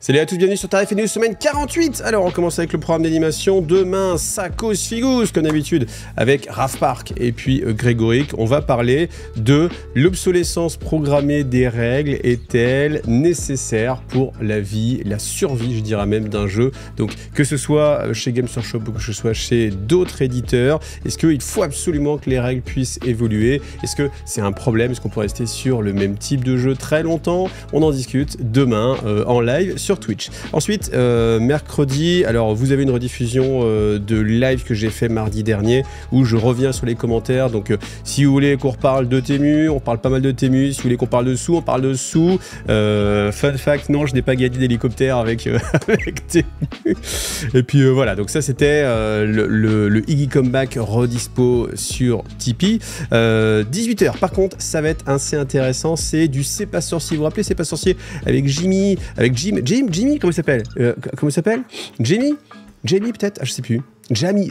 Salut à tous, bienvenue sur Tarif et News, semaine 48. Alors on commence avec le programme d'animation. Demain, ça cause Figous, comme d'habitude, avec Raph Park et puis Grégoric. On va parler de l'obsolescence programmée des règles. Est-elle nécessaire pour la vie, la survie, je dirais même, d'un jeu? Donc que ce soit chez Games Workshop ou que ce soit chez d'autres éditeurs, est-ce qu'il faut absolument que les règles puissent évoluer? Est-ce que c'est un problème? Est-ce qu'on peut rester sur le même type de jeu très longtemps? On en discute demain en live sur Twitch. Ensuite, mercredi, alors vous avez une rediffusion de live que j'ai fait mardi dernier où je reviens sur les commentaires. Donc si vous voulez qu'on reparle de Temu, on parle pas mal de Temu. Si vous voulez qu'on parle de sous, on parle de sous. Fun fact, non, je n'ai pas gagné d'hélicoptère avec, avec Temu. Et puis voilà, donc ça c'était le Iggy Comeback redispo sur Tipeee. 18h, par contre, ça va être assez intéressant. C'est du C'est pas sorcier. Vous vous rappelez C'est pas sorcier avec Jimmy, avec Jimmy, comment il s'appelle? Jamie peut-être? Ah, je sais plus. Jamie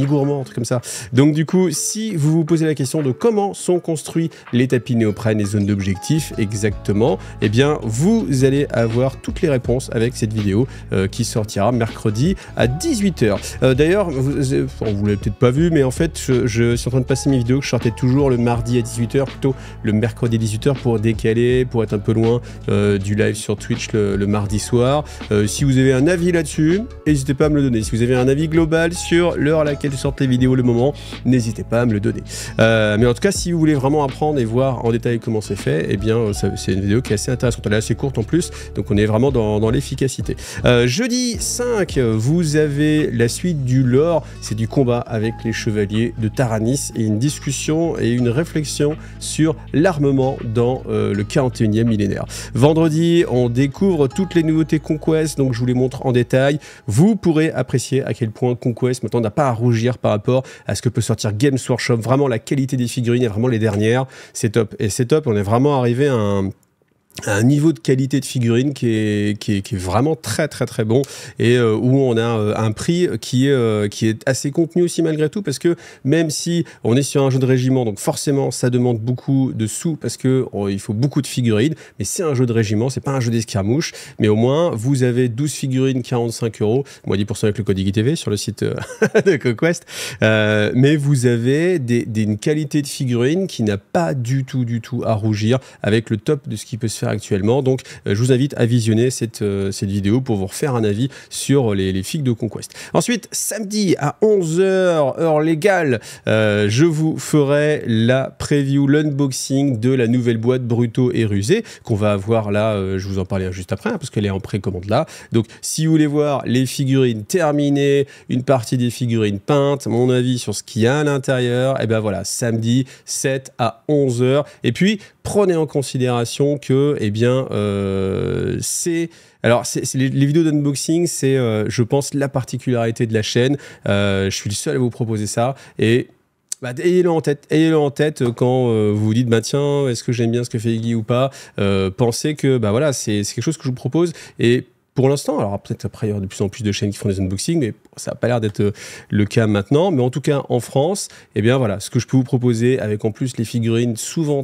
Gourmand, un truc comme ça. Donc du coup, si vous vous posez la question de comment sont construits les tapis néoprène, les zones d'objectif exactement, eh bien vous allez avoir toutes les réponses avec cette vidéo qui sortira mercredi à 18h. D'ailleurs, vous l'avez peut-être pas vu, mais en fait, je suis en train de passer mes vidéos que je sortais toujours le mardi à 18h, plutôt le mercredi à 18h pour décaler, pour être un peu loin du live sur Twitch le mardi soir. Si vous avez un avis là-dessus, n'hésitez pas à me le donner. Si vous avez un avis global sur l'heure à laquelle sortent les vidéos, le moment, n'hésitez pas à me le donner. Mais en tout cas, si vous voulez vraiment apprendre et voir en détail comment c'est fait, eh bien, c'est une vidéo qui est assez intéressante. Elle est assez courte en plus, donc on est vraiment dans l'efficacité. Jeudi 5, vous avez la suite du lore. C'est du combat avec les chevaliers de Taranis et une discussion et une réflexion sur l'armement dans le 41e millénaire. Vendredi, on découvre toutes les nouveautés Conquest, donc je vous les montre en détail. Vous pourrez apprécier à quel point Conquest maintenant n'a pas à rougir par rapport à ce que peut sortir Games Workshop. Vraiment, la qualité des figurines est vraiment les dernières. C'est top. Et c'est top, on est vraiment arrivé à un niveau de qualité de figurine qui est vraiment très bon et où on a un prix qui est assez contenu aussi malgré tout, parce que même si on est sur un jeu de régiment, donc forcément ça demande beaucoup de sous parce que il faut beaucoup de figurines, mais c'est un jeu de régiment, c'est pas un jeu d'escarmouche, mais au moins vous avez 12 figurines 45 €, moins 10% avec le code IGTV sur le site de Conquest, mais vous avez une qualité de figurine qui n'a pas du tout à rougir avec le top de ce qui peut se faire actuellement. Donc je vous invite à visionner cette vidéo pour vous refaire un avis sur les figues de Conquest. Ensuite, samedi à 11h heure légale, je vous ferai la preview, l'unboxing de la nouvelle boîte Bruto et Rusé qu'on va avoir là, je vous en parlais juste après, parce qu'elle est en précommande là. Donc si vous voulez voir les figurines terminées, une partie des figurines peintes, mon avis sur ce qu'il y a à l'intérieur, et ben voilà, samedi 7 à 11h. Et puis prenez en considération que, eh bien, les vidéos d'unboxing, c'est, je pense, la particularité de la chaîne. Je suis le seul à vous proposer ça. Et ayez-le en tête quand vous vous dites, tiens, est-ce que j'aime bien ce que fait Iggy ou pas? Pensez que, voilà, c'est quelque chose que je vous propose. Et pour l'instant, alors peut-être après il y aura de plus en plus de chaînes qui font des unboxings, mais ça n'a pas l'air d'être le cas maintenant. Mais en tout cas, en France, eh bien voilà, ce que je peux vous proposer, avec en plus les figurines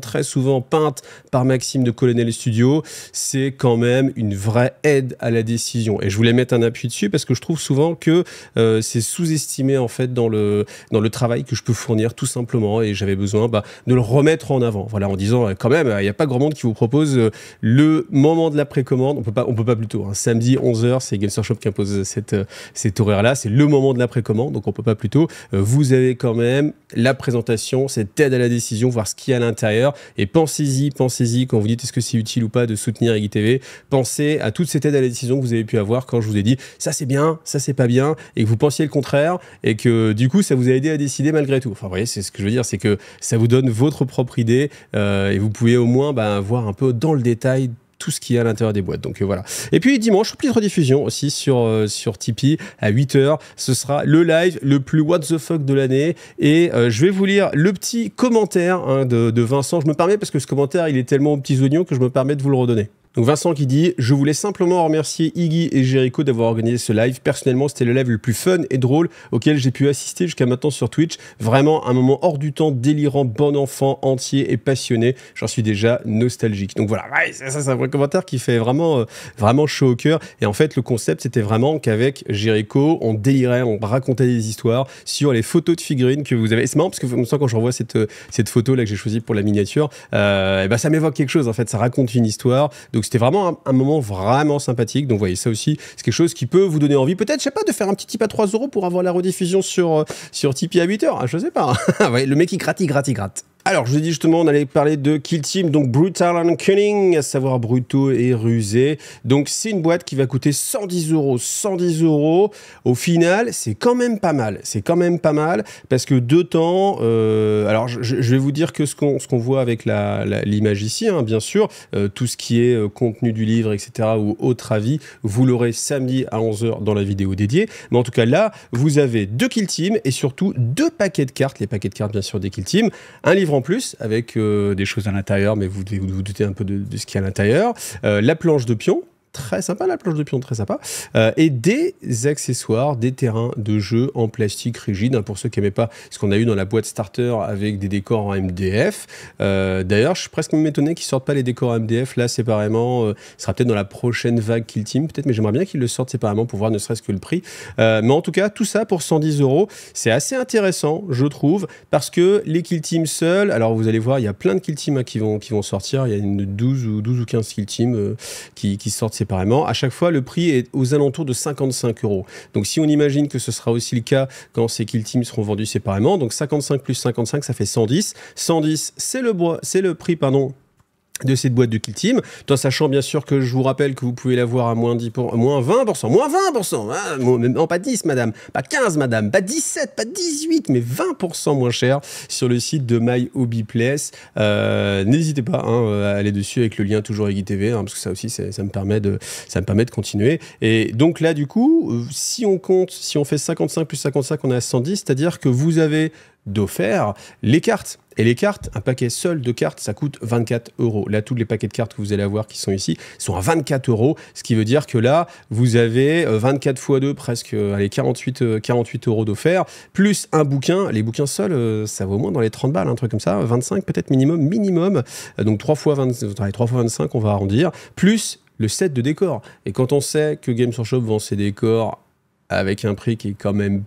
très souvent peintes par Maxime de Colonel Studio, c'est quand même une vraie aide à la décision. Et je voulais mettre un appui dessus parce que je trouve souvent que c'est sous-estimé en fait dans le travail que je peux fournir tout simplement. Et j'avais besoin de le remettre en avant. Voilà, en disant quand même, il n'y a pas grand monde qui vous propose le moment de la précommande. On peut pas plus tôt. Samedi 11h, c'est Games Workshop qui impose cet horaire-là. C'est le moment de la précommande, donc on peut pas plus tôt. Vous avez quand même la présentation, cette aide à la décision, voir ce qu'il y a à l'intérieur. Et pensez-y quand vous dites est-ce que c'est utile ou pas de soutenir IGTV. Pensez à toute cette aide à la décision que vous avez pu avoir quand je vous ai dit ça c'est bien, ça c'est pas bien, et que vous pensiez le contraire, et que du coup ça vous a aidé à décider malgré tout. Enfin, vous voyez, c'est ce que je veux dire, c'est que ça vous donne votre propre idée et vous pouvez au moins voir un peu dans le détail tout ce qu'il y a à l'intérieur des boîtes. Donc voilà. Et puis dimanche, petite rediffusion aussi sur Tipeee à 8h. Ce sera le live le plus what the fuck de l'année. Et je vais vous lire le petit commentaire de Vincent. Je me permets parce que ce commentaire, il est tellement aux petits oignons que je me permets de vous le redonner. Donc Vincent qui dit « Je voulais simplement remercier Iggy et Jericho d'avoir organisé ce live. Personnellement, c'était le live le plus fun et drôle auquel j'ai pu assister jusqu'à maintenant sur Twitch. Vraiment un moment hors du temps, délirant, bon enfant, entier et passionné. J'en suis déjà nostalgique. » Donc voilà, ouais, ça c'est un vrai commentaire qui fait vraiment, vraiment chaud au cœur. Et en fait, le concept, c'était vraiment qu'avec Jericho, on délirait, on racontait des histoires sur les photos de figurines que vous avez. C'est marrant parce que quand je revois cette photo là que j'ai choisie pour la miniature, et ben, ça m'évoque quelque chose. En fait, ça raconte une histoire. Donc c'était vraiment un moment vraiment sympathique. Donc vous voyez, ça aussi, c'est quelque chose qui peut vous donner envie. Peut-être, je sais pas, de faire un petit tip à 3 € pour avoir la rediffusion sur Tipeee à 8 h. Ah, je sais pas. Ouais, le mec, il gratte, il gratte, il gratte. Alors, je vous ai dit justement, on allait parler de Kill Team, donc Brutal and Cunning, à savoir brutaux et rusés. Donc, c'est une boîte qui va coûter 110 €. 110 €. Au final, c'est quand même pas mal. C'est quand même pas mal parce que d'autant... alors, je vais vous dire que ce qu'on voit avec l'image ici, hein, bien sûr, tout ce qui est contenu du livre, etc., ou autre avis, vous l'aurez samedi à 11 h dans la vidéo dédiée. Mais en tout cas, là, vous avez 2 Kill Team et surtout 2 paquets de cartes. Les paquets de cartes, bien sûr, des Kill Team. Un livre en plus, avec des choses à l'intérieur, mais vous devez vous douter un peu de ce qu'il y a à l'intérieur. La planche de pion, très sympa, la planche de pion, très sympa. Et des accessoires, des terrains de jeu en plastique rigide, hein, pour ceux qui n'aimaient pas ce qu'on a eu dans la boîte starter avec des décors en MDF. D'ailleurs, je suis presque même étonné qu'ils ne sortent pas les décors en MDF là séparément. Ce sera peut-être dans la prochaine vague Kill Team, peut-être, mais j'aimerais bien qu'ils le sortent séparément pour voir ne serait-ce que le prix. Mais en tout cas, tout ça pour 110 €, c'est assez intéressant, je trouve, parce que les Kill Team seuls, alors vous allez voir, il y a plein de Kill Team qui vont sortir. Il y a une 12 ou 15 Kill Team qui sortent séparément. À chaque fois, le prix est aux alentours de 55 €. Donc, si on imagine que ce sera aussi le cas quand ces Kill Teams seront vendus séparément, donc 55 plus 55, ça fait 110. 110, c'est le prix, pardon, de cette boîte de Kill Team, tout en sachant bien sûr que je vous rappelle que vous pouvez l'avoir à moins 20%, moins 20%, hein, non pas 10 madame, pas 15 madame, pas 17, pas 18, mais 20% moins cher sur le site de My Hobby Place. N'hésitez pas hein, à aller dessus avec le lien toujours Iggy TV, hein, parce que ça aussi ça me permet de continuer. Et donc là du coup, si on fait 55 plus 55, on est à 110, c'est-à-dire que vous avez d'offert les cartes. Et les cartes, un paquet seul de cartes, ça coûte 24 €. Là, tous les paquets de cartes que vous allez avoir qui sont ici sont à 24 €, ce qui veut dire que là, vous avez 24 x 2, presque 48 € d'offert, plus un bouquin. Les bouquins seuls, ça vaut au moins dans les 30 balles, un truc comme ça, 25 peut-être minimum. Donc 3 x 25, on va arrondir, plus le set de décors. Et quand on sait que Games Workshop vend ses décors avec un prix qui est quand même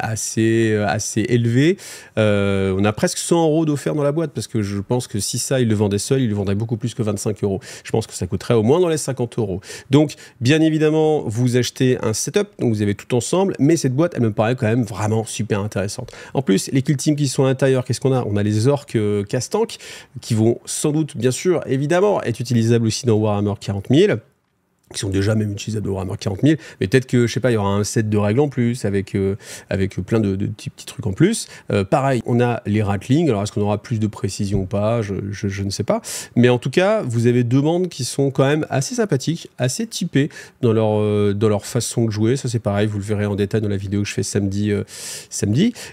assez élevé, on a presque 100 € d'offert dans la boîte, parce que je pense que si ça, ils le vendaient seul, ils le vendraient beaucoup plus que 25 €. Je pense que ça coûterait au moins dans les 50 €. Donc, bien évidemment, vous achetez un setup, donc vous avez tout ensemble, mais cette boîte, elle me paraît quand même vraiment super intéressante. En plus, les Kill Team qui sont à l'intérieur, qu'est-ce qu'on a? On a les orques casse-tank, qui vont sans doute, bien sûr, évidemment, être utilisables aussi dans Warhammer 40 000. Qui sont déjà même utilisables dans Warhammer 40 000, mais peut-être que, je sais pas, il y aura un set de règles en plus, avec plein de petits trucs en plus. Pareil, on a les Ratling, alors est-ce qu'on aura plus de précision ou pas, je ne sais pas, mais en tout cas, vous avez deux bandes qui sont quand même assez sympathiques, assez typées dans leur façon de jouer. Ça c'est pareil, vous le verrez en détail dans la vidéo que je fais samedi.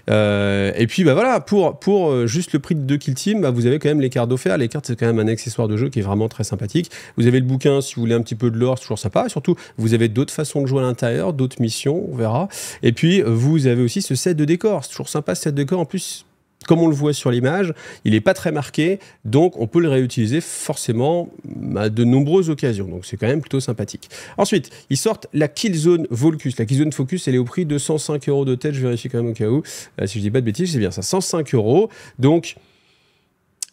Et puis bah voilà, pour juste le prix de 2 Kill Team, bah, vous avez quand même les cartes offertes. Les cartes, c'est quand même un accessoire de jeu qui est vraiment très sympathique. Vous avez le bouquin si vous voulez un petit peu de lore, toujours sympa, et surtout vous avez d'autres façons de jouer à l'intérieur, d'autres missions, on verra. Et puis vous avez aussi ce set de décor, c'est toujours sympa ce set de décor. En plus, comme on le voit sur l'image, il n'est pas très marqué, donc on peut le réutiliser forcément à de nombreuses occasions, donc c'est quand même plutôt sympathique. Ensuite, ils sortent la Killzone Volcus. La Killzone Focus, elle est au prix de 105 € de tête, je vérifie quand même au cas où, si je dis pas de bêtises, c'est bien ça, 105 €, donc...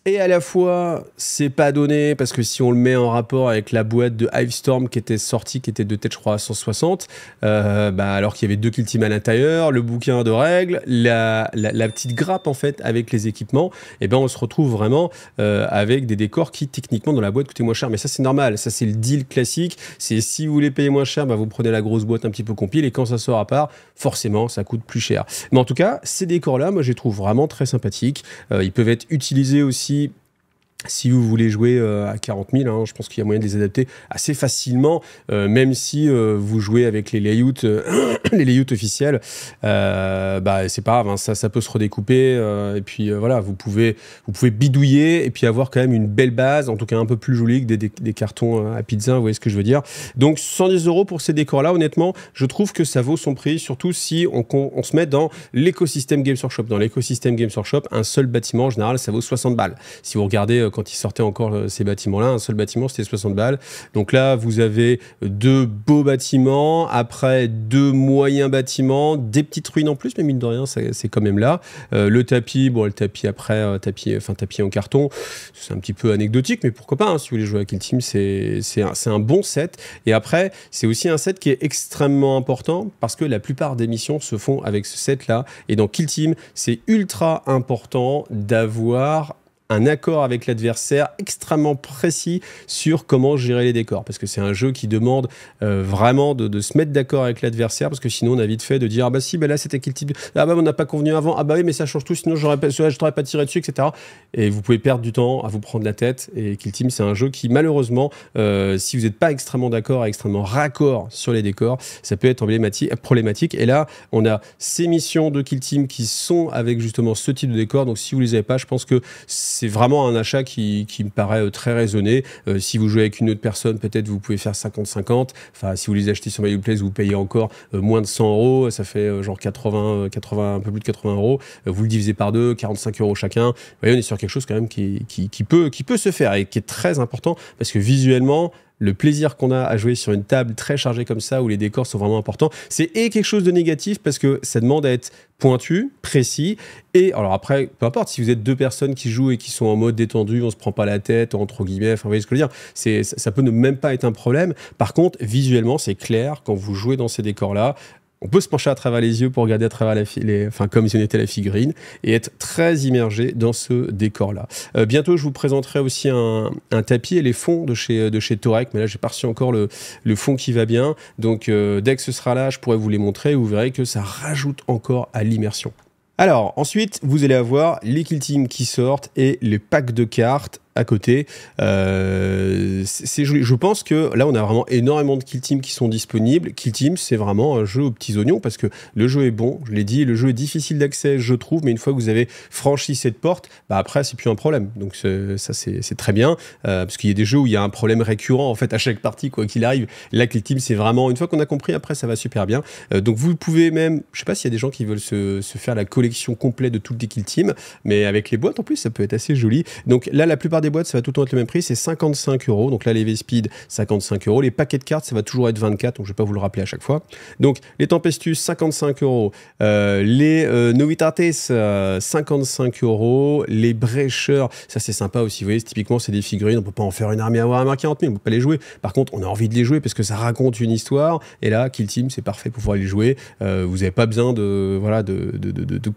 Et à la fois, c'est pas donné, parce que si on le met en rapport avec la boîte de Hivestorm qui était sortie, qui était de tête, je crois, à 160, alors qu'il y avait 2 Kill Team à l'intérieur, le bouquin de règles, la petite grappe, en fait, avec les équipements, et ben on se retrouve vraiment avec des décors qui, techniquement, dans la boîte, coûtaient moins cher. Mais ça, c'est normal. Ça, c'est le deal classique. C'est si vous voulez payer moins cher, bah, vous prenez la grosse boîte un petit peu compile, et quand ça sort à part, forcément, ça coûte plus cher. Mais en tout cas, ces décors-là, moi, je les trouve vraiment très sympathiques. Ils peuvent être utilisés aussi Si vous voulez jouer à 40 000, hein, je pense qu'il y a moyen de les adapter assez facilement, même si vous jouez avec les layouts, les layouts officiels, bah, c'est pas grave, hein, ça peut se redécouper, et puis voilà, vous pouvez bidouiller et puis avoir quand même une belle base, en tout cas un peu plus jolie que des cartons à pizza, vous voyez ce que je veux dire. Donc 110 € pour ces décors-là, honnêtement, je trouve que ça vaut son prix, surtout si on se met dans l'écosystème Games Workshop. Dans l'écosystème Games Workshop, un seul bâtiment, en général, ça vaut 60 balles. Si vous regardez quand ils sortaient encore ces bâtiments-là, un seul bâtiment, c'était 60 balles. Donc là, vous avez 2 beaux bâtiments, après 2 moyens bâtiments, des petites ruines en plus, mais mine de rien, c'est quand même là. Le tapis, bon, le tapis après, tapis en carton, c'est un petit peu anecdotique, mais pourquoi pas, hein, si vous voulez jouer à Kill Team, c'est un bon set. Et après, c'est aussi un set qui est extrêmement important, parce que la plupart des missions se font avec ce set-là. Et dans Kill Team, c'est ultra important d'avoir un accord avec l'adversaire extrêmement précis sur comment gérer les décors, parce que c'est un jeu qui demande vraiment de se mettre d'accord avec l'adversaire, parce que sinon on a vite fait de dire ah bah si, bah là c'était Kill Team, ah bah on n'a pas convenu avant, ah bah oui mais ça change tout, sinon je t'aurais pas tiré dessus, etc. Et vous pouvez perdre du temps à vous prendre la tête. Et Kill Team, c'est un jeu qui malheureusement, si vous n'êtes pas extrêmement d'accord, extrêmement raccord sur les décors, ça peut être problématique. Et là on a ces missions de Kill Team qui sont avec justement ce type de décor, donc si vous les avez pas, je pense que c'est vraiment un achat qui me paraît très raisonné. Si vous jouez avec une autre personne, peut-être vous pouvez faire 50-50. Enfin, si vous les achetez sur MyPlace, vous payez encore moins de 100 €. Ça fait genre 80, un peu plus de 80 €. Vous le divisez par 2, 45 € chacun. Vous voyez, on est sur quelque chose quand même qui peut se faire et qui est très important, parce que visuellement, le plaisir qu'on a à jouer sur une table très chargée comme ça, où les décors sont vraiment importants, c'est quelque chose de négatif, parce que ça demande à être pointu, précis. Et alors après, peu importe, si vous êtes 2 personnes qui jouent et qui sont en mode détendu, on se prend pas la tête, entre guillemets, enfin, vous voyez ce que je veux dire, ça peut ne même pas être un problème. Par contre, visuellement, c'est clair, quand vous jouez dans ces décors-là, on peut se pencher à travers les yeux pour regarder à travers comme si on était la figurine, et être très immergé dans ce décor-là. Bientôt, je vous présenterai aussi un tapis et les fonds de chez Torek, mais là, j'ai pas reçu encore le fond qui va bien. Donc, dès que ce sera là, je pourrai vous les montrer, et vous verrez que ça rajoute encore à l'immersion. Alors, ensuite, vous allez avoir les Kill Team qui sortent et les packs de cartes à côté. C'est joli. Je pense que là, on a vraiment énormément de Kill Team qui sont disponibles. Kill Team, c'est vraiment un jeu aux petits oignons, parce que le jeu est bon, je l'ai dit, le jeu est difficile d'accès, je trouve, mais une fois que vous avez franchi cette porte, bah après, c'est plus un problème. Donc ça, c'est très bien, parce qu'il y a des jeux où il y a un problème récurrent, en fait, à chaque partie, quoi qu'il arrive. Là, Kill Team, c'est vraiment, une fois qu'on a compris, après, ça va super bien. Donc vous pouvez même, je sais pas s'il y a des gens qui veulent se faire la collection complète de toutes les Kill Team, mais avec les boîtes, en plus, ça peut être assez joli. Donc là, la plupart des boîtes, ça va tout le temps être le même prix, c'est 55 €. Donc là, les V-Speed, 55 €. Les paquets de cartes, ça va toujours être 24, donc je vais pas vous le rappeler à chaque fois. Donc les Tempestus, 55 €. Les Novitates, 55 €. Les Brécheurs, ça c'est sympa aussi. Vous voyez, typiquement, c'est des figurines, on peut pas en faire une armée à Warhammer 40 000, on peut pas les jouer. Par contre, on a envie de les jouer parce que ça raconte une histoire. Et là, Kill Team, c'est parfait pour pouvoir les jouer. Vous n'avez pas besoin de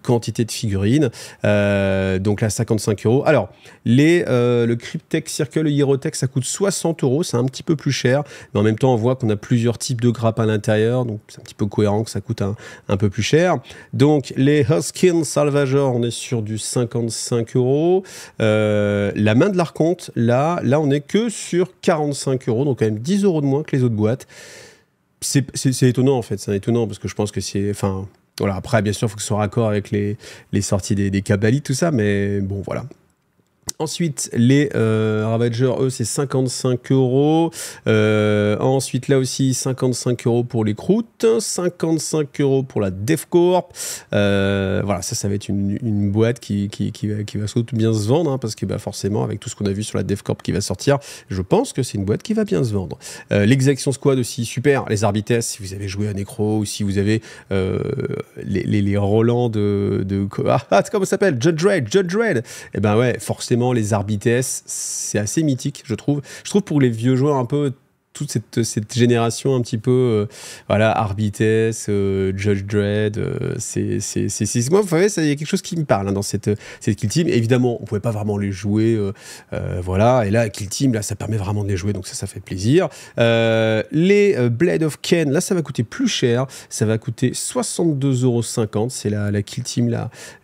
quantité de figurines. Donc là, 55 €. Alors, le Cryptek Circle, le Hierotech, ça coûte 60 €, c'est un petit peu plus cher, mais en même temps on voit qu'on a plusieurs types de grappes à l'intérieur, donc c'est un petit peu cohérent que ça coûte un peu plus cher. Donc les Huskin Salvagor, on est sur du 55 €. La main de l'Archonte, là on est que sur 45 €, donc quand même 10 € de moins que les autres boîtes. C'est étonnant en fait, c'est étonnant, parce que je pense que c'est... Enfin, voilà, après bien sûr il faut que ce soit raccord avec les sorties des Cabalites, tout ça, mais bon voilà. Ensuite, les Ravagers, eux, c'est 55 €. Ensuite, là aussi, 55 € pour les Croûtes, 55 € pour la DevCorp. Voilà, ça va être une boîte qui va surtout bien se vendre, hein, parce que bah, forcément, avec tout ce qu'on a vu sur la DevCorp qui va sortir, je pense que c'est une boîte qui va bien se vendre. L'Exaction Squad aussi, super. Les Arbites, si vous avez joué à Necro, ou si vous avez les Roland comment ça s'appelle, Judge Dredd. Et ben ouais, forcément, les Arbites, c'est assez mythique, je trouve. Je trouve pour les vieux joueurs un peu toute cette génération un petit peu, voilà, Arbites, Judge Dredd, moi, vous savez, il y a quelque chose qui me parle dans cette Kill Team. Évidemment, on pouvait pas vraiment les jouer, voilà, et là, Kill Team, là, ça permet vraiment de les jouer, donc ça fait plaisir. Les Blade of Ken, là, ça va coûter plus cher, ça va coûter 62,50 €, c'est la Kill Team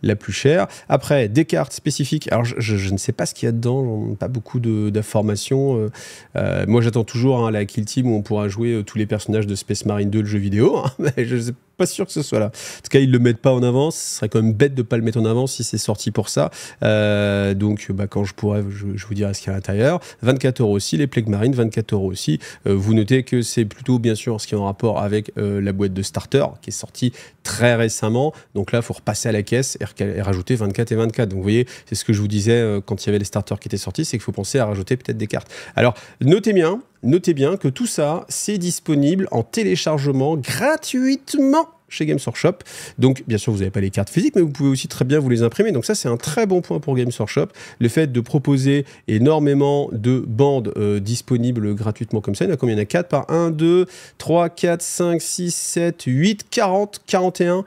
la plus chère. Après, des cartes spécifiques, alors je ne sais pas ce qu'il y a dedans, pas beaucoup d'informations. Moi, j'attends toujours la Kill Team où on pourra jouer tous les personnages de Space Marine 2, le jeu vidéo, mais je ne suis pas sûr que ce soit là. En tout cas, ils le mettent pas en avant, ce serait quand même bête de pas le mettre en avant si c'est sorti pour ça. Donc, quand je pourrai, je vous dirai ce qu'il y a à l'intérieur. 24 € aussi, les Plague Marines, 24 € aussi. Vous notez que c'est plutôt, bien sûr, ce qui est en rapport avec la boîte de starter, qui est sortie très récemment. Donc là, il faut repasser à la caisse et rajouter 24 et 24. Donc, vous voyez, c'est ce que je vous disais quand il y avait les starters qui étaient sortis, c'est qu'il faut penser à rajouter peut-être des cartes. Alors, notez bien que tout ça, c'est disponible en téléchargement gratuitement chez Games Workshop. Donc, bien sûr, vous n'avez pas les cartes physiques, mais vous pouvez aussi très bien vous les imprimer. Donc ça, c'est un très bon point pour Games Workshop. Le fait de proposer énormément de bandes disponibles gratuitement comme ça. Il y en a combien? Il y en a 4 par 1, 2, 3, 4, 5, 6, 7, 8, 40, 41...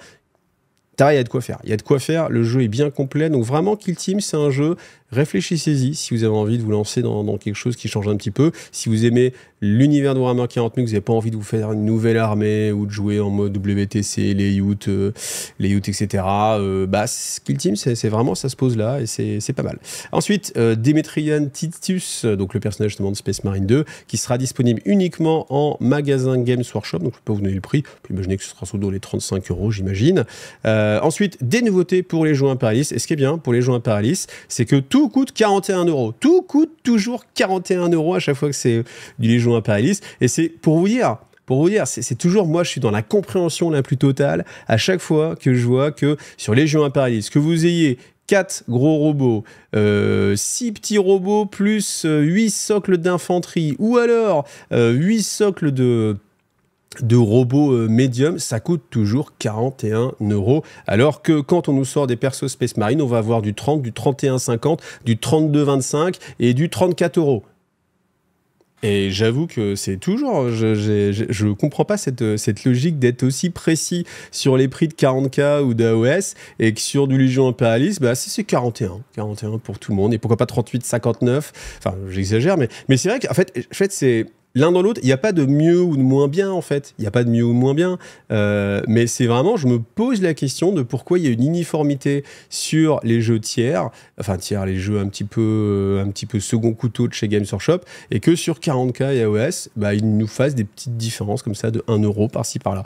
Il y a de quoi faire. Il y a de quoi faire. Le jeu est bien complet. Donc vraiment, Kill Team, c'est un jeu. Réfléchissez-y si vous avez envie de vous lancer dans quelque chose qui change un petit peu. Si vous aimez l'univers de Warhammer 40 000, que vous n'avez pas envie de vous faire une nouvelle armée ou de jouer en mode WTC, les Youth, etc. Kill Team, c'est vraiment, ça se pose là et c'est pas mal. Ensuite, Demetrian Titus, donc le personnage justement de Space Marine 2, qui sera disponible uniquement en magasin Games Workshop. Donc je peux vous donner le prix. Vous pouvez imaginer que ce sera sous les 35 €, j'imagine. Ensuite, des nouveautés pour les jeux impérialistes. Et ce qui est bien pour les jeux impérialistes, c'est que tout coûte 41 €. Tout coûte toujours 41 € à chaque fois que c'est du Légion impérialiste. Et c'est pour vous dire, c'est toujours, moi, je suis dans la compréhension la plus totale à chaque fois que je vois que sur Légion impérialiste, que vous ayez 4 gros robots, 6 petits robots plus 8 socles d'infanterie, ou alors 8 socles de robots médium, ça coûte toujours 41 €. Alors que quand on nous sort des persos Space Marine, on va avoir du 30, du 31,50, du 32,25 et du 34 €. Et j'avoue que c'est toujours... Je comprends pas cette logique d'être aussi précis sur les prix de 40K ou d'AOS et que sur du Légion Impérialiste, c'est 41 pour tout le monde. Et pourquoi pas 38, 59? Enfin, j'exagère, mais c'est vrai qu'en fait c'est... L'un dans l'autre, il n'y a pas de mieux ou de moins bien, en fait. Il n'y a pas de mieux ou de moins bien. Mais c'est vraiment, je me pose la question de pourquoi il y a une uniformité sur les jeux tiers, les jeux un petit peu second couteau de chez Games Workshop, et que sur 40K et AOS, ils nous fassent des petites différences comme ça de 1 € par-ci par-là.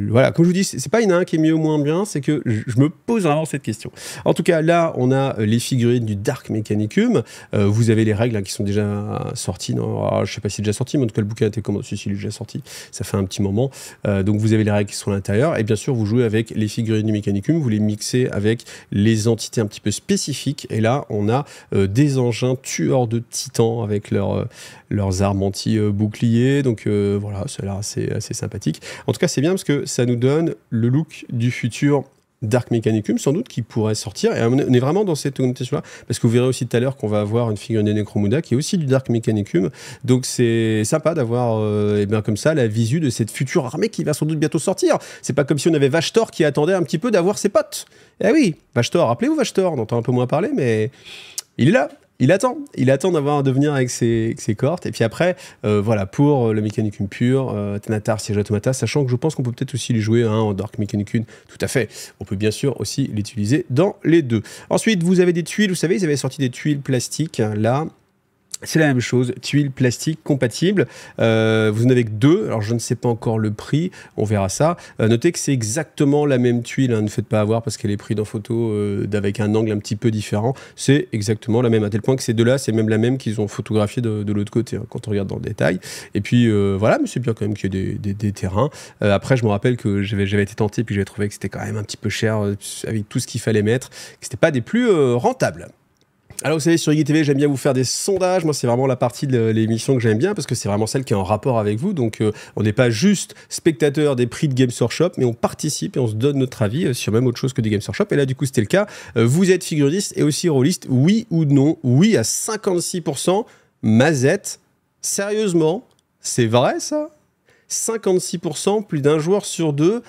Voilà, comme je vous dis, c'est pas il y en a un qui est mieux ou moins bien, c'est que je me pose vraiment cette question. En tout cas, là, on a les figurines du Dark Mechanicum. Vous avez les règles qui sont déjà sorties. Je ne sais pas si c'est déjà sorti, mais en tout cas, le bouquin a été commandé. Si, il est déjà sorti. Ça fait un petit moment. Donc, vous avez les règles qui sont à l'intérieur. Et bien sûr, vous jouez avec les figurines du Mechanicum. Vous les mixez avec les entités un petit peu spécifiques. Et là, on a des engins tueurs de titans avec leurs armes anti-boucliers. Donc, voilà, ça a l'air assez sympathique. En tout cas, c'est bien parce que ça nous donne le look du futur Dark Mechanicum, sans doute, qui pourrait sortir. Et on est vraiment dans cette orientation-là, parce que vous verrez aussi tout à l'heure qu'on va avoir une figurine de Necromunda qui est aussi du Dark Mechanicum. Donc c'est sympa d'avoir comme ça la visu de cette future armée qui va sans doute bientôt sortir. C'est pas comme si on avait Vashtor qui attendait un petit peu d'avoir ses potes. Eh oui, Vashtor, rappelez-vous Vashtor, on entend un peu moins parler, mais il est là. Il attend de venir avec ses cohortes. Et puis après, pour le Mechanicum pur, Thanatar, Siège Automata, sachant que je pense qu'on peut peut-être aussi les jouer en Dark Mechanicum. Tout à fait. On peut bien sûr aussi l'utiliser dans les deux. Ensuite, vous avez des tuiles. Vous savez, ils avaient sorti des tuiles plastiques. Là, c'est la même chose, tuiles plastiques compatibles. Vous en avez que 2, alors je ne sais pas encore le prix, on verra ça. Notez que c'est exactement la même tuile, ne faites pas avoir parce qu'elle est prise en photo avec un angle un petit peu différent. C'est exactement la même, à tel point que ces deux-là, c'est même la même qu'ils ont photographiée de l'autre côté, quand on regarde dans le détail. Et puis mais c'est bien quand même qu'il y ait des terrains. Après, je me rappelle que j'avais été tenté, puis j'avais trouvé que c'était quand même un petit peu cher avec tout ce qu'il fallait mettre, que c'était pas des plus rentables. Alors vous savez, sur IGTV, j'aime bien vous faire des sondages. Moi, c'est vraiment la partie de l'émission que j'aime bien parce que c'est vraiment celle qui est en rapport avec vous. Donc, on n'est pas juste spectateur des prix de Games Workshop, mais on participe et on se donne notre avis sur même autre chose que des Games Workshop. Et là, du coup, c'était le cas. Vous êtes figuriste et aussi rôliste, oui ou non? Oui à 56%. Mazette, sérieusement, C'est vrai ça? 56%, plus d'un joueur sur deux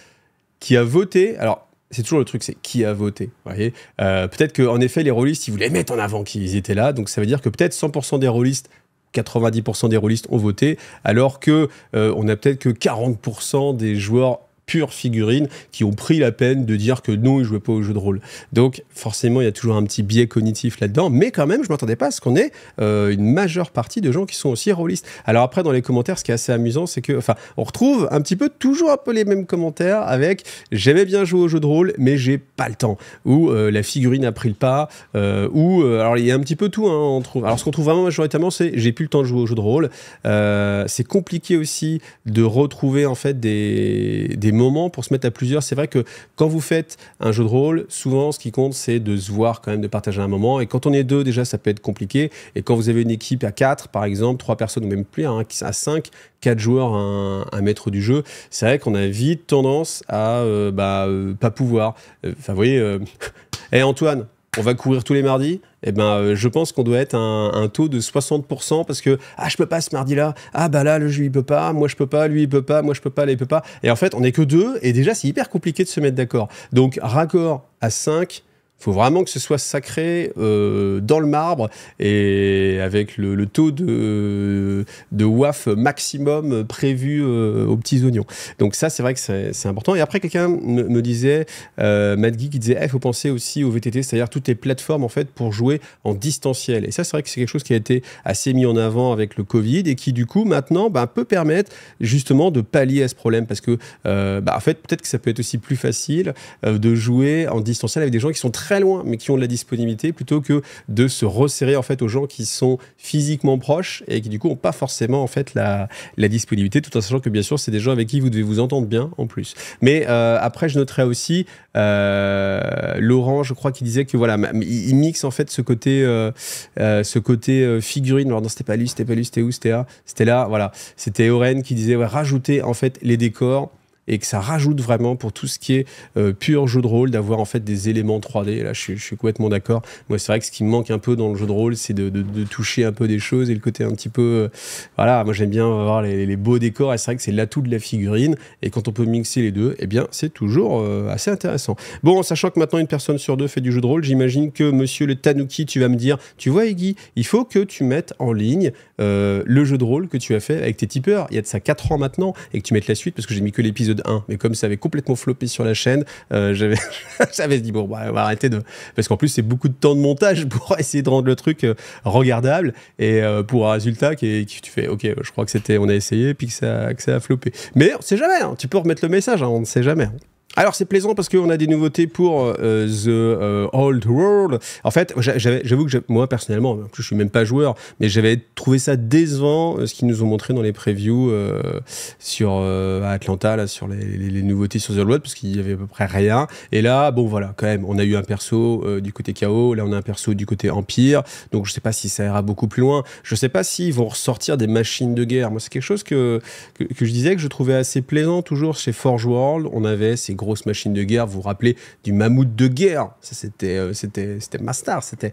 qui a voté. Alors, c'est toujours le truc, c'est qui a voté. Vous voyez, peut-être qu'en effet, les rôlistes, ils voulaient mettre en avant qu'ils étaient là. Donc, ça veut dire que peut-être 100% des rôlistes, 90% des rôlistes ont voté, alors que on a peut-être que 40% des joueurs pure figurines qui ont pris la peine de dire que non, ils jouaient pas au jeu de rôle. Donc forcément, il y a toujours un petit biais cognitif là-dedans, mais quand même, je m'attendais pas à ce qu'on ait une majeure partie de gens qui sont aussi rôlistes. Alors après, dans les commentaires, ce qui est assez amusant, c'est que, enfin, on retrouve un petit peu, toujours un peu les mêmes commentaires avec « j'aimais bien jouer au jeu de rôle, mais j'ai pas le temps » ou la figurine a pris le pas » ou alors il y a un petit peu tout, hein, on trouve. Alors ce qu'on trouve vraiment majoritairement, c'est « j'ai plus le temps de jouer au jeu de rôle ». C'est compliqué aussi de retrouver en fait des moments pour se mettre à plusieurs. C'est vrai que quand vous faites un jeu de rôle, souvent ce qui compte c'est de se voir quand même, de partager un moment, et quand on est deux déjà ça peut être compliqué, et quand vous avez une équipe à 4 par exemple, 3 personnes ou même plus, hein, à 5, 4 joueurs, un maître du jeu, c'est vrai qu'on a vite tendance à pas pouvoir. Enfin vous voyez, hey Antoine, on va courir tous les mardis. Eh ben, je pense qu'on doit être un taux de 60% parce que je peux pas ce mardi-là. Ah bah là, le jeu il peut pas, moi je peux pas, lui il peut pas, moi je peux pas, là il peut pas. Et en fait, on est que 2 et déjà c'est hyper compliqué de se mettre d'accord. Donc raccord à 5. Faut vraiment que ce soit sacré dans le marbre et avec le taux de WAF maximum prévu aux petits oignons. Donc ça, c'est vrai que c'est important. Et après, quelqu'un me disait, Matt Guy, qui disait, il faut penser aussi au VTT, c'est-à-dire toutes les plateformes en fait pour jouer en distanciel. Et ça, c'est vrai que c'est quelque chose qui a été assez mis en avant avec le Covid et qui du coup maintenant peut permettre justement de pallier à ce problème parce que en fait peut-être que ça peut être aussi plus facile de jouer en distanciel avec des gens qui sont très loin, mais qui ont de la disponibilité, plutôt que de se resserrer en fait aux gens qui sont physiquement proches et qui du coup n'ont pas forcément en fait la disponibilité, tout en sachant que bien sûr c'est des gens avec qui vous devez vous entendre bien en plus. Mais après je noterai aussi Laurent, je crois, qui disait que voilà, il mixe en fait ce côté figurine. Alors non, c'était pas lui, c'était où, c'était là, voilà, c'était Oren qui disait rajouter en fait les décors, et que ça rajoute vraiment pour tout ce qui est pur jeu de rôle, d'avoir en fait des éléments 3D. Là, je suis complètement d'accord. Moi, c'est vrai que ce qui me manque un peu dans le jeu de rôle, c'est de toucher un peu des choses et le côté un petit peu... voilà, moi j'aime bien avoir les beaux décors, et c'est vrai que c'est l'atout de la figurine, et quand on peut mixer les deux, eh bien, c'est toujours assez intéressant. Bon, en sachant que maintenant une personne sur deux fait du jeu de rôle, j'imagine que monsieur le Tanuki, tu vas me dire, tu vois Iggy, il faut que tu mettes en ligne le jeu de rôle que tu as fait avec tes tipeurs. Il y a de ça 4 ans maintenant, et que tu mettes la suite, parce que j'ai mis que l'épisode 1, mais comme ça avait complètement floppé sur la chaîne, j'avais dit bon, on va arrêter parce qu'en plus c'est beaucoup de temps de montage pour essayer de rendre le truc regardable, et pour un résultat qui tu fais ok, je crois que on a essayé puis que ça a floppé. Mais on sait jamais, hein, tu peux remettre le message, hein, on ne sait jamais. Alors c'est plaisant parce qu'on a des nouveautés pour The Old World. En fait, j'avoue que moi personnellement, en plus je suis même pas joueur, mais j'avais trouvé ça décevant ce qu'ils nous ont montré dans les previews sur à Atlanta, là, sur les nouveautés sur The Old World, parce qu'il y avait à peu près rien. Et là, bon voilà, quand même, on a eu un perso du côté Chaos, là on a un perso du côté Empire, donc je sais pas si ça ira beaucoup plus loin. Je sais pas s'ils vont ressortir des machines de guerre. Moi c'est quelque chose que je disais que je trouvais assez plaisant toujours chez Forge World. On avait ces grosses machines de guerre, vous vous rappelez du mammouth de guerre, ça c'était Mastar, c'est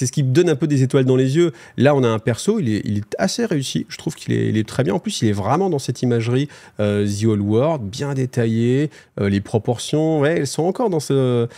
ce qui me donne un peu des étoiles dans les yeux. Là on a un perso, il est assez réussi, je trouve qu'il est très bien, en plus il est vraiment dans cette imagerie The Old World, bien détaillé, les proportions, ouais, elles sont encore dans cette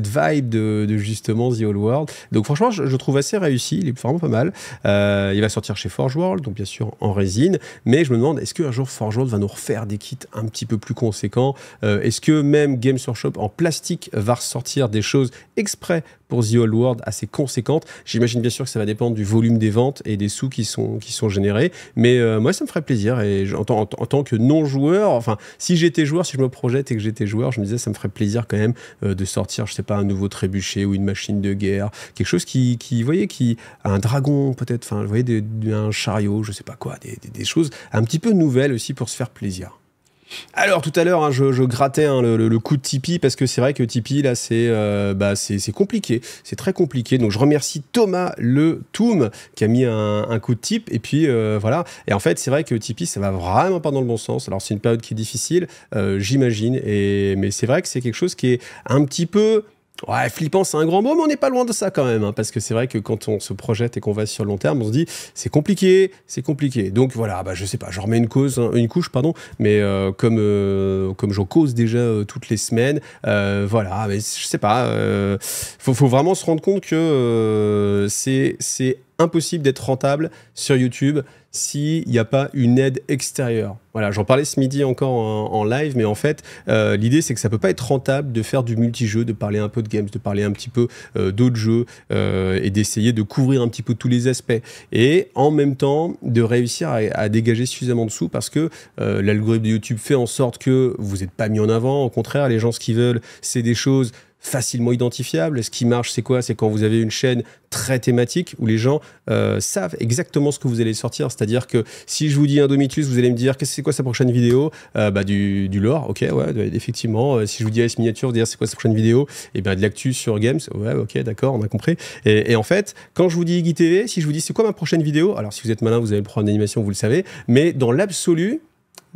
vibe de justement The Old World, donc franchement je trouve assez réussi, il est vraiment pas mal. Il va sortir chez Forge World, donc bien sûr en résine, mais je me demande, est-ce qu'un jour Forge World va nous refaire des kits un petit peu plus conséquents? Est-ce que même Games Workshop en plastique va ressortir des choses exprès pour The Old World assez conséquentes? J'imagine bien sûr que ça va dépendre du volume des ventes et des sous qui sont générés, mais moi ça me ferait plaisir, et en tant que non-joueur, enfin si j'étais joueur, si je me projette et que j'étais joueur, je me disais ça me ferait plaisir quand même de sortir, je sais pas, un nouveau trébuchet ou une machine de guerre, quelque chose qui vous voyez, qui un dragon peut-être, enfin vous voyez, un chariot, je sais pas quoi, des choses un petit peu nouvelles aussi pour se faire plaisir. Alors tout à l'heure, hein, je grattais le coup de Tipeee, parce que c'est vrai que Tipeee là c'est compliqué, c'est très compliqué, donc je remercie Thomas le Toum qui a mis un coup de tip, et puis voilà, et en fait c'est vrai que Tipeee ça va vraiment pas dans le bon sens. Alors c'est une période qui est difficile, j'imagine, mais c'est vrai que c'est quelque chose qui est un petit peu Ouais, flippant, c'est un grand mot, mais on n'est pas loin de ça quand même, hein, parce que c'est vrai que quand on se projette et qu'on va sur le long terme, on se dit c'est compliqué, c'est compliqué. Donc voilà, bah, je sais pas, je remets une couche, pardon, mais comme j'en cause déjà toutes les semaines, voilà, mais je sais pas, faut vraiment se rendre compte que c'est impossible d'être rentable sur YouTube s'il n'y a pas une aide extérieure. Voilà, j'en parlais ce midi encore en live, mais en fait, l'idée, c'est que ça peut pas être rentable de faire du multijeu, de parler un peu de games, de parler un petit peu d'autres jeux et d'essayer de couvrir un petit peu tous les aspects. Et en même temps, de réussir à dégager suffisamment de sous parce que l'algorithme de YouTube fait en sorte que vous n'êtes pas mis en avant. Au contraire, les gens, ce qu'ils veulent, c'est des choses facilement identifiable. Ce qui marche, c'est quoi? C'est quand vous avez une chaîne très thématique où les gens savent exactement ce que vous allez sortir. C'est-à-dire que si je vous dis Indomitus, vous allez me dire c'est quoi sa prochaine vidéo? Du lore, ok, ouais, effectivement. Si je vous dis Ice Miniature, vous allez dire c'est quoi sa prochaine vidéo? Et de l'actu sur Games, ouais, ok, d'accord, on a compris. Et en fait, quand je vous dis Iggy TV, si je vous dis c'est quoi ma prochaine vidéo? Alors si vous êtes malin, vous avez le programme d'animation, vous le savez. Mais dans l'absolu,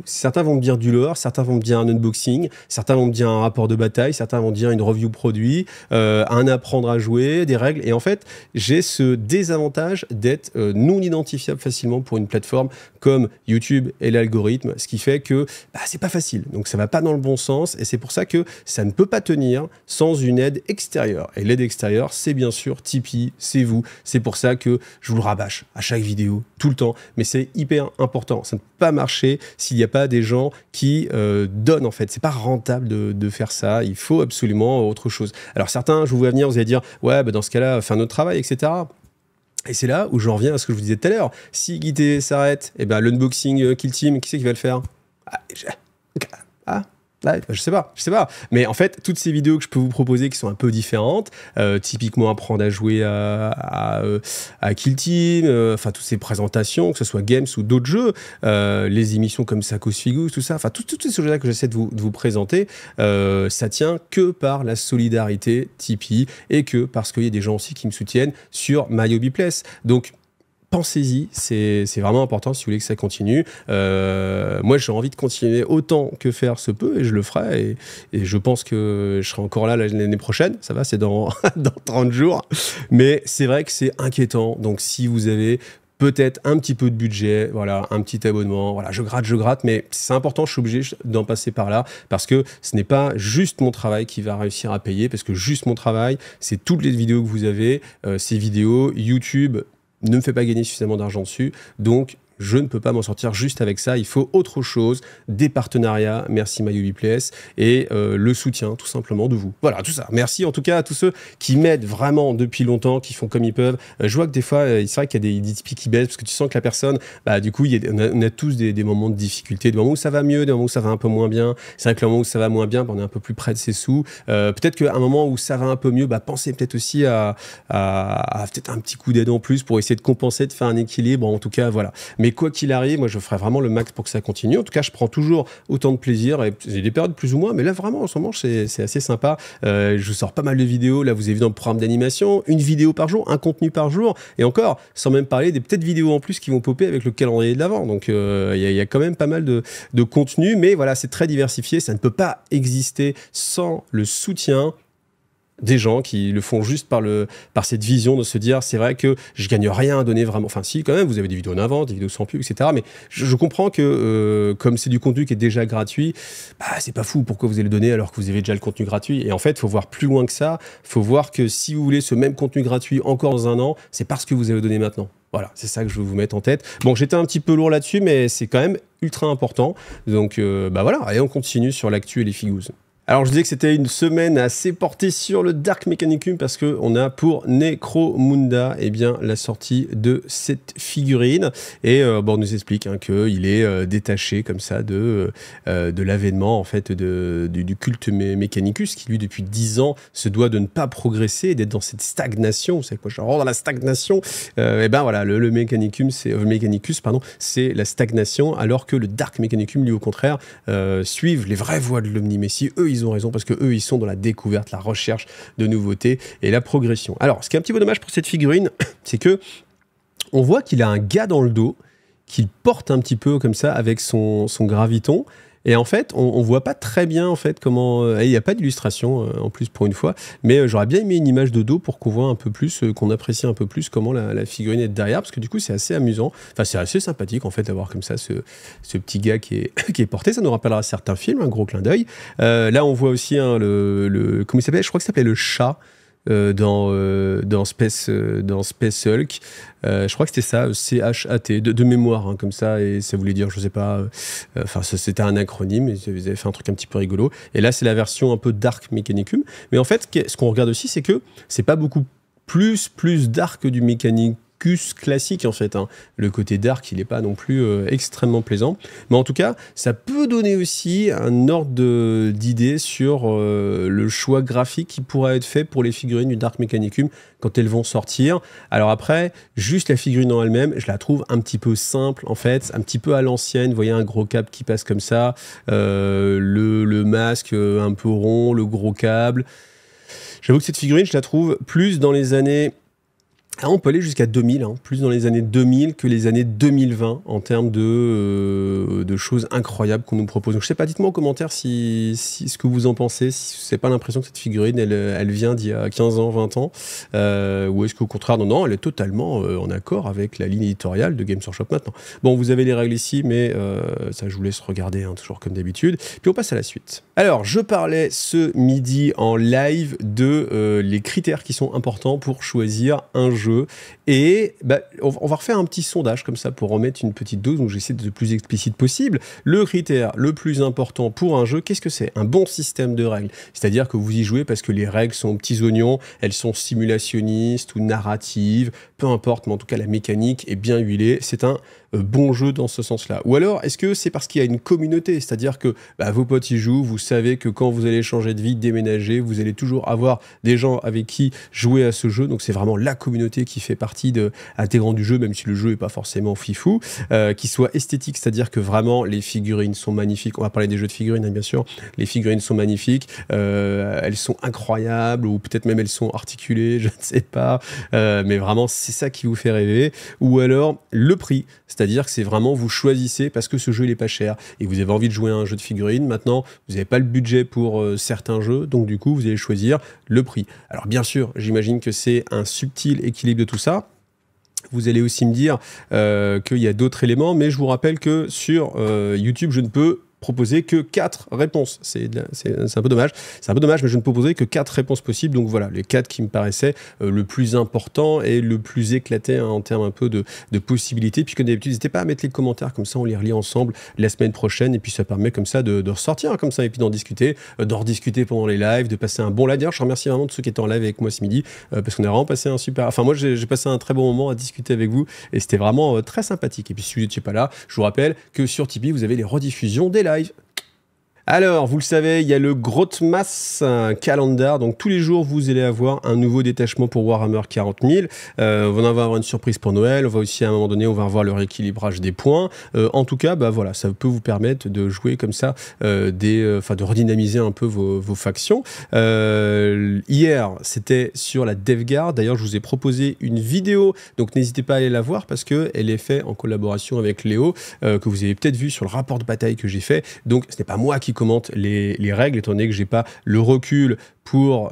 certains vont me dire du lore, certains vont me dire un unboxing, certains vont me dire un rapport de bataille, certains vont dire une review produit, un apprendre à jouer, des règles. Et en fait, j'ai ce désavantage d'être non identifiable facilement pour une plateforme comme YouTube et l'algorithme, ce qui fait que c'est pas facile. Donc ça va pas dans le bon sens et c'est pour ça que ça ne peut pas tenir sans une aide extérieure. Et l'aide extérieure, c'est bien sûr Tipeee, c'est vous. C'est pour ça que je vous le rabâche à chaque vidéo, tout le temps. Mais c'est hyper important. Ça ne peut pas marcher s'il n'y a pas des gens qui donnent en fait. C'est pas rentable de faire ça. Il faut absolument autre chose. Alors certains, je vous vois venir, vous allez dire ouais, dans ce cas-là, fais un autre travail, etc. Et c'est là où j'en reviens à ce que je vous disais tout à l'heure. Si Iggy TV s'arrête, l'unboxing Kill Team, qui c'est qui va le faire? Ouais, je sais pas. Mais en fait, toutes ces vidéos que je peux vous proposer qui sont un peu différentes, typiquement apprendre à jouer à Kill Team, enfin toutes ces présentations, que ce soit Games ou d'autres jeux, les émissions comme Sacos Figus, tout ça, enfin tous ces sujets-là que j'essaie de vous présenter, ça tient que par la solidarité Tipeee et que parce qu'il y a des gens aussi qui me soutiennent sur MyHobbyPlace. Donc pensez-y, c'est vraiment important si vous voulez que ça continue. Moi, j'ai envie de continuer autant que faire se peut et je le ferai. Et je pense que je serai encore là l'année prochaine. Ça va, c'est dans 30 jours. Mais c'est vrai que c'est inquiétant. Donc, si vous avez peut-être un petit peu de budget, voilà, un petit abonnement, voilà, je gratte, mais c'est important, je suis obligé d'en passer par là, parce que ce n'est pas juste mon travail qui va réussir à payer, parce que juste mon travail, c'est toutes les vidéos que vous avez, ces vidéos, YouTube ne me fait pas gagner suffisamment d'argent dessus, donc je ne peux pas m'en sortir juste avec ça. Il faut autre chose, des partenariats, merci MyHobbyPlace, et le soutien tout simplement de vous. Voilà, tout ça. Merci en tout cas à tous ceux qui m'aident vraiment depuis longtemps, qui font comme ils peuvent. Je vois que des fois, c'est vrai qu'il y a des Tipeee qui baissent, parce que tu sens que la personne, du coup, on a tous des moments de difficulté, des moments où ça va mieux, des moments où ça va un peu moins bien. C'est vrai que le moment où ça va moins bien, on est un peu plus près de ses sous. Peut-être qu'à un moment où ça va un peu mieux, pensez peut-être aussi à peut-être un petit coup d'aide en plus pour essayer de compenser, de faire un équilibre. En tout cas, voilà. Mais quoi qu'il arrive, moi je ferai vraiment le max pour que ça continue. En tout cas, je prends toujours autant de plaisir. Et j'ai des périodes plus ou moins, mais là vraiment en ce moment c'est assez sympa. Je sors pas mal de vidéos. Là, vous avez vu dans le programme d'animation, une vidéo par jour, un contenu par jour, et encore, sans même parler des peut-être vidéos en plus qui vont popper avec le calendrier de l'avant. Donc il y a quand même pas mal de contenu, mais voilà, c'est très diversifié. Ça ne peut pas exister sans le soutien des gens qui le font juste par cette vision de se dire c'est vrai que je gagne rien à donner vraiment, enfin si quand même vous avez des vidéos en avant, des vidéos sans pub, etc. Mais je comprends que comme c'est du contenu qui est déjà gratuit, c'est pas fou, pourquoi vous allez le donner alors que vous avez déjà le contenu gratuit? Et en fait il faut voir plus loin que ça, il faut voir que si vous voulez ce même contenu gratuit encore dans un an, c'est parce que vous avez donné maintenant. Voilà, c'est ça que je veux vous mettre en tête. Bon, j'étais un petit peu lourd là-dessus, mais c'est quand même ultra important. Donc voilà, allez, on continue sur l'actu et les figous. Alors je disais que c'était une semaine assez portée sur le Dark Mechanicum parce qu'on a pour Necromunda la sortie de cette figurine et on nous explique qu'il est détaché comme ça de l'avènement en fait du culte Mechanicus qui lui depuis 10 ans se doit de ne pas progresser et d'être dans cette stagnation. Vous savez quoi, je rentre dans la stagnation. Voilà, le Mechanicum, Mechanicus c'est la stagnation alors que le Dark Mechanicum lui au contraire suivent les vraies voies de l'Omnimécie. Eux ils ont raison parce que eux ils sont dans la découverte, la recherche de nouveautés et la progression. Alors ce qui est un petit peu dommage pour cette figurine, c'est que on voit qu'il a un gars dans le dos qu'il porte un petit peu comme ça avec son graviton, Et en fait, on voit pas très bien en fait comment. Il n'y a pas d'illustration en plus pour une fois, mais j'aurais bien aimé une image de dos pour qu'on voit un peu plus, qu'on apprécie un peu plus comment la figurine est derrière, parce que du coup c'est assez amusant. Enfin, c'est assez sympathique en fait d'avoir comme ça ce petit gars qui est porté. Ça nous rappellera certains films, un gros clin d'œil. Là, on voit aussi comment il s'appelle ? Je crois que ça s'appelait le chat. Dans Space Hulk. Je crois que c'était ça, CHAT, de mémoire, hein, comme ça, et ça voulait dire, je sais pas, enfin, c'était un acronyme, et ils avaient fait un truc un petit peu rigolo. Et là, c'est la version un peu Dark Mechanicum. Mais en fait, ce qu'on regarde aussi, c'est que c'est pas beaucoup plus dark que du Mechanicus classique en fait, hein. Le côté dark il n'est pas non plus extrêmement plaisant, mais en tout cas ça peut donner aussi un ordre d'idée sur le choix graphique qui pourrait être fait pour les figurines du Dark Mechanicum quand elles vont sortir. Alors après, juste la figurine en elle-même, je la trouve un petit peu simple en fait, un petit peu à l'ancienne. Vous voyez un gros câble qui passe comme ça, le masque un peu rond, le gros câble. J'avoue que cette figurine, je la trouve plus dans les années... Ah, on peut aller jusqu'à 2000, hein, plus dans les années 2000 que les années 2020 en termes de choses incroyables qu'on nous propose. Donc, je sais pas, dites-moi en commentaire si ce que vous en pensez, si vous n'avez pas l'impression que cette figurine, elle vient d'il y a 15 ans, 20 ans, ou est-ce qu'au contraire, non, elle est totalement en accord avec la ligne éditoriale de Games Workshop maintenant. Bon, vous avez les règles ici, mais ça, je vous laisse regarder, hein, toujours comme d'habitude. Puis on passe à la suite. Alors, je parlais ce midi en live de les critères qui sont importants pour choisir un jeu. Et on va refaire un petit sondage comme ça pour remettre une petite dose, donc j'essaie d'être le plus explicite possible. Le critère le plus important pour un jeu, qu'est-ce que c'est ? Un bon système de règles. C'est-à-dire que vous y jouez parce que les règles sont aux petits oignons, elles sont simulationnistes ou narratives, peu importe, mais en tout cas la mécanique est bien huilée. C'est un bon jeu dans ce sens-là. Ou alors, est-ce que c'est parce qu'il y a une communauté ? C'est-à-dire que vos potes y jouent, vous savez que quand vous allez changer de vie, déménager, vous allez toujours avoir des gens avec qui jouer à ce jeu, donc c'est vraiment la communauté qui fait partie intégrante du jeu, même si le jeu n'est pas forcément fifou, qui soit esthétique, c'est-à-dire que vraiment les figurines sont magnifiques. On va parler des jeux de figurines, hein, bien sûr. Les figurines sont magnifiques, elles sont incroyables, ou peut-être même elles sont articulées, je ne sais pas, mais vraiment c'est ça qui vous fait rêver. Ou alors le prix, c'est-à-dire que c'est vraiment, vous choisissez parce que ce jeu il est pas cher et vous avez envie de jouer à un jeu de figurines. Maintenant, vous n'avez pas le budget pour certains jeux, donc du coup, vous allez choisir le prix. Alors bien sûr, j'imagine que c'est un subtil équilibre de tout ça. Vous allez aussi me dire qu'il y a d'autres éléments, mais je vous rappelle que sur YouTube, je ne peux proposer que 4 réponses. C'est un peu dommage. C'est un peu dommage, mais je ne proposais que 4 réponses possibles. Donc voilà, les 4 qui me paraissaient le plus important et le plus éclaté, hein, en termes un peu de possibilités. Puis comme d'habitude, n'hésitez pas à mettre les commentaires, comme ça on les relit ensemble la semaine prochaine. Et puis ça permet comme ça de ressortir, hein, comme ça, et puis d'en discuter pendant les lives, de passer un bon live. D'ailleurs, je remercie vraiment de ceux qui étaient en live avec moi ce midi, parce qu'on a vraiment passé un super... Enfin, moi, j'ai passé un très bon moment à discuter avec vous, et c'était vraiment très sympathique. Et puis si vous n'étiez pas là, je vous rappelle que sur Tipeee, vous avez les rediffusions des live. Alors, vous le savez, il y a le Grotmas Calendar, donc tous les jours, vous allez avoir un nouveau détachement pour Warhammer 40 000. On va avoir une surprise pour Noël, on va aussi, à un moment donné, on va revoir le rééquilibrage des points. En tout cas, voilà, ça peut vous permettre de jouer comme ça, de redynamiser un peu vos factions. Hier, c'était sur la DevGuard. D'ailleurs, je vous ai proposé une vidéo, donc n'hésitez pas à aller la voir parce qu'elle est faite en collaboration avec Léo, que vous avez peut-être vu sur le rapport de bataille que j'ai fait. Donc, ce n'est pas moi qui commente les règles, étant donné que j'ai pas le recul pour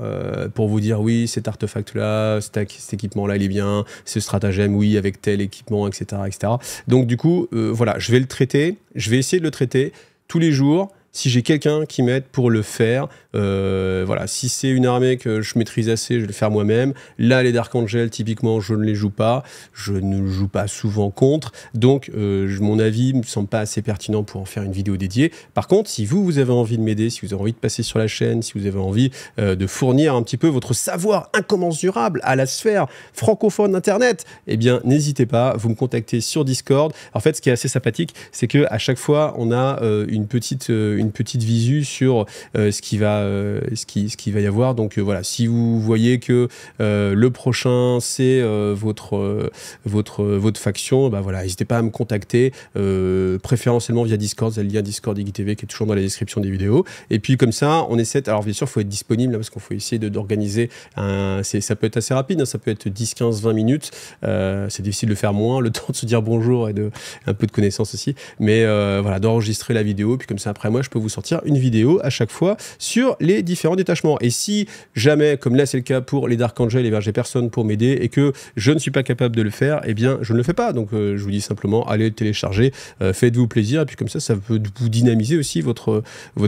vous dire oui, cet artefact-là, cet équipement-là, il est bien, ce stratagème, oui, avec tel équipement, etc. etc. Donc du coup, voilà, je vais le traiter, je vais essayer de le traiter tous les jours. Si j'ai quelqu'un qui m'aide pour le faire, voilà, si c'est une armée que je maîtrise assez, je vais le faire moi-même. Là, les Dark Angel, typiquement, je ne les joue pas. Je ne joue pas souvent contre. Donc, mon avis ne me semble pas assez pertinent pour en faire une vidéo dédiée. Par contre, si vous avez envie de m'aider, si vous avez envie de passer sur la chaîne, si vous avez envie de fournir un petit peu votre savoir incommensurable à la sphère francophone d'Internet, eh bien, n'hésitez pas, vous me contactez sur Discord. En fait, ce qui est assez sympathique, c'est qu'à chaque fois, on a une petite une petite visu sur ce qui va y avoir. Donc voilà, si vous voyez que le prochain c'est votre faction, bah voilà, n'hésitez pas à me contacter, préférentiellement via Discord. Vous avez le lien Discord d'IGTV qui est toujours dans la description des vidéos. Et puis comme ça, on essaie. Alors bien sûr, il faut être disponible là, parce qu'il faut essayer d'organiser. Ça peut être assez rapide, hein, ça peut être 10, 15, 20 minutes. C'est difficile de faire moins, le temps de se dire bonjour et un peu de connaissances aussi. Mais voilà, d'enregistrer la vidéo. Puis comme ça, après moi, je peux vous sortir une vidéo à chaque fois sur les différents détachements. Et si jamais, comme là c'est le cas pour les Dark Angel, j'ai personne pour m'aider et que je ne suis pas capable de le faire, eh bien je ne le fais pas. Donc je vous dis simplement, allez le télécharger, faites-vous plaisir. Et puis comme ça peut vous dynamiser aussi votre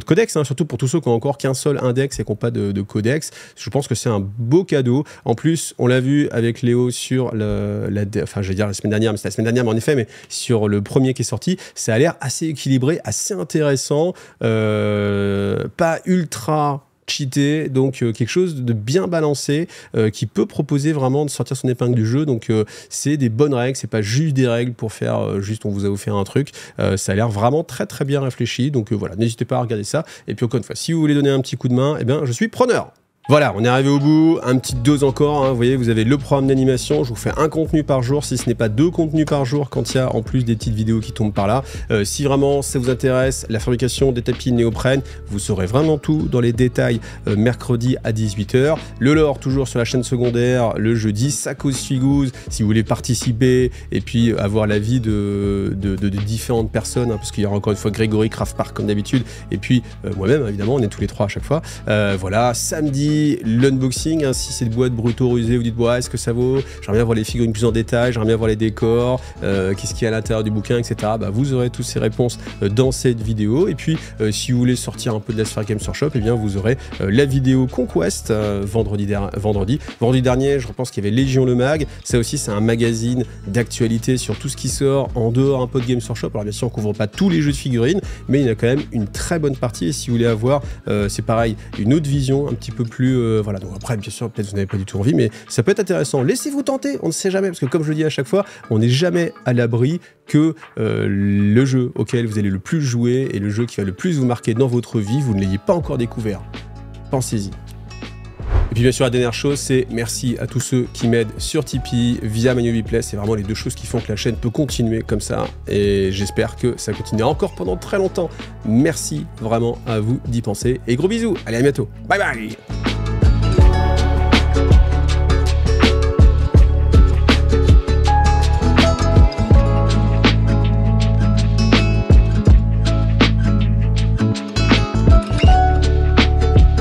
codex, hein, surtout pour tous ceux qui ont encore qu'un seul index et qui n'ont pas de codex. Je pense que c'est un beau cadeau. En plus, on l'a vu avec Léo sur enfin je vais dire la semaine dernière, mais c'était la semaine dernière, mais en effet, mais sur le premier qui est sorti, ça a l'air assez équilibré, assez intéressant, pas ultra cheaté, donc quelque chose de bien balancé qui peut proposer vraiment de sortir son épingle du jeu. Donc c'est des bonnes règles, c'est pas juste des règles pour faire juste on vous a offert un truc. Ça a l'air vraiment très très bien réfléchi. Donc voilà, n'hésitez pas à regarder ça. Et puis encore une fois, si vous voulez donner un petit coup de main, eh bien je suis preneur. Voilà, on est arrivé au bout, un petit dose encore, hein. Vous voyez, vous avez le programme d'animation, je vous fais un contenu par jour, si ce n'est pas 2 contenus par jour, quand il y a en plus des petites vidéos qui tombent par là. Si vraiment ça vous intéresse, la fabrication des tapis néoprène, vous saurez vraiment tout dans les détails mercredi à 18 h. Le lore toujours sur la chaîne secondaire, le jeudi, ça cause figouze, si vous voulez participer et puis avoir l'avis de différentes personnes, hein, parce qu'il y aura encore une fois Grégory Craftpark comme d'habitude, et puis moi-même évidemment, on est tous les 3 à chaque fois. Voilà, samedi, l'unboxing, hein, si c'est de boîtes brutaux rusées, vous dites ouais, est-ce que ça vaut, j'aimerais bien voir les figurines plus en détail, j'aimerais bien voir les décors, qu'est-ce qu'il y a à l'intérieur du bouquin, etc. Bah, vous aurez toutes ces réponses dans cette vidéo. Et puis si vous voulez sortir un peu de la Sphere Games Workshop, et bien vous aurez la vidéo Conquest vendredi dernier. Je pense qu'il y avait Légion le Mag, ça aussi c'est un magazine d'actualité sur tout ce qui sort en dehors un peu de Games Workshop. Alors bien sûr on couvre pas tous les jeux de figurines, mais il y en a quand même une très bonne partie. Et si vous voulez avoir c'est pareil, une autre vision un petit peu plus voilà, donc après bien sûr peut-être vous n'avez pas du tout envie, mais ça peut être intéressant, laissez-vous tenter, on ne sait jamais, parce que comme je le dis à chaque fois, on n'est jamais à l'abri que le jeu auquel vous allez le plus jouer et le jeu qui va le plus vous marquer dans votre vie, vous ne l'ayez pas encore découvert. Pensez-y. Et puis bien sûr la dernière chose, c'est merci à tous ceux qui m'aident sur Tipeee via MyNewBePlay. C'est vraiment les 2 choses qui font que la chaîne peut continuer comme ça, et j'espère que ça continuera encore pendant très longtemps. Merci vraiment à vous d'y penser et gros bisous, allez à bientôt, bye bye.